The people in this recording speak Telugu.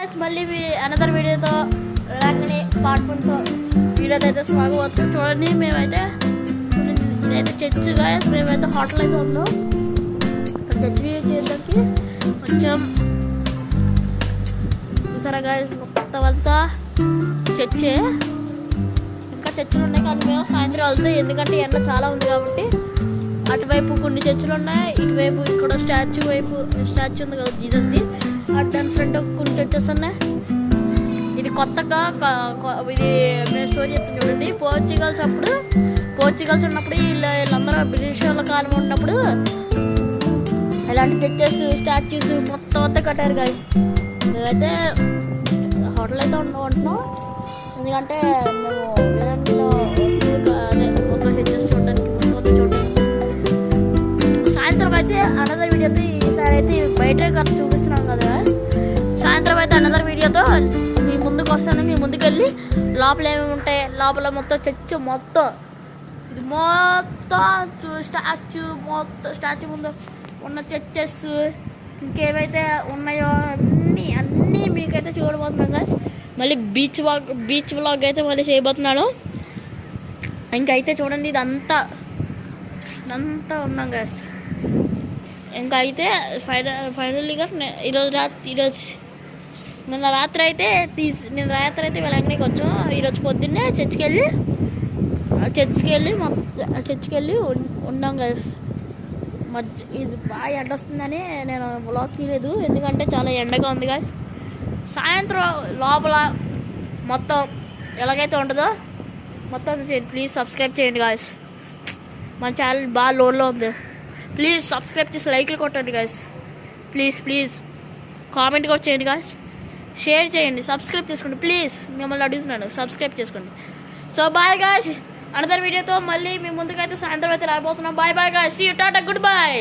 గైస్, మళ్ళీ అనదర్ వీడియోతో రంగని పాడుకుంటూ వీడియోతో అయితే స్వాగతం. చూడండి, మేమైతే ఇదైతే చర్చ్ గైస్, మేమైతే హోటల్ అయితే ఉన్నాం. చర్చ్ వ్యూ చేయడానికి కొంచెం చూసారా గైస్, మొత్తం అంతా చర్చే. ఇంకా చర్చలు ఉన్నాయి కానీ మేము సాయంత్రం వెళ్తాం, ఎందుకంటే ఎండ చాలా ఉంది కాబట్టి. అటువైపు కొన్ని చర్చలు ఉన్నాయి, ఇటువైపు ఇక్కడ స్టాచ్యూ ఉంది కదా జీసస్ది, దాని ఫ్రంట్ కొన్ని చర్చెస్ ఉన్నాయి. ఇది కొత్తగా ఇది మేము స్టోరీ చెప్తాను చూడండి. పోర్చుగల్స్ ఉన్నప్పుడు వీళ్ళందరూ బ్రిటిష్ వాళ్ళ కాలం ఉన్నప్పుడు ఇలాంటి చర్చెస్ స్టాచ్యూస్ మొత్తం అంతా కట్టారు కాదు. మేమైతే హోటల్ అయితే ఉంటున్నాం, ఎందుకంటే మేము వీరంగిలో అదే మొత్తం చర్చెస్ చూడడానికి సాయంత్రం అయితే అనదర్ వీడియోతో ఈసారి అయితే బయట ఖర్చు చూపిస్తున్నాం కదా. సాయంత్రం అయితే అనదర్ వీడియోతో మీ ముందుకు వస్తాను. మీ ముందుకు వెళ్ళి లోపల ఏమేమి ఉంటాయి, లోపల మొత్తం చర్చ్ మొత్తం ఇది మొత్తం స్టాచ్యూ ముందు ఉన్న చర్చెస్ ఇంకేవైతే ఉన్నాయో అన్నీ మీకైతే చూడబోతున్నాం కదా. మళ్ళీ బీచ్ వ్లాగ్ అయితే మళ్ళీ చేయబోతున్నాను. ఇంకైతే చూడండి, ఇదంతా ఉన్నాం కదా. ఇంకా అయితే ఫైనల్గా నిన్న రాత్రి అయితే వెళ్ళడానికి వచ్చాం. ఈరోజు పొద్దున్నే చర్చికి వెళ్ళి ఉన్నాం కదా. ఇది బాగా ఎండ వస్తుందని నేను బ్లాగ్ తీయలేదు, ఎందుకంటే చాలా ఎండగా ఉంది గాయస్. సాయంత్రం లోపల మొత్తం ఎలాగైతే ఉంటుందో మొత్తం చేయండి. ప్లీజ్ సబ్స్క్రైబ్ చేయండి గాయస్. మన ఛానల్ బాగా లోడ్లో ఉంది. ప్లీజ్ సబ్స్క్రైబ్ చేసి లైక్లు కొట్టండి గాయస్. ప్లీజ్ కామెంట్ కూడా చేయండి గాయస్. షేర్ చేయండి, సబ్స్క్రైబ్ చేసుకోండి ప్లీజ్. మిమ్మల్ని అడుగుతున్నాను, సబ్స్క్రైబ్ చేసుకోండి. సో బాయ్ గాయస్, అనదర్ వీడియోతో మళ్ళీ మీ ముందుకైతే సాయంత్రం అయితే రాబోతున్నాం. Bye guys, see you, tata, good bye.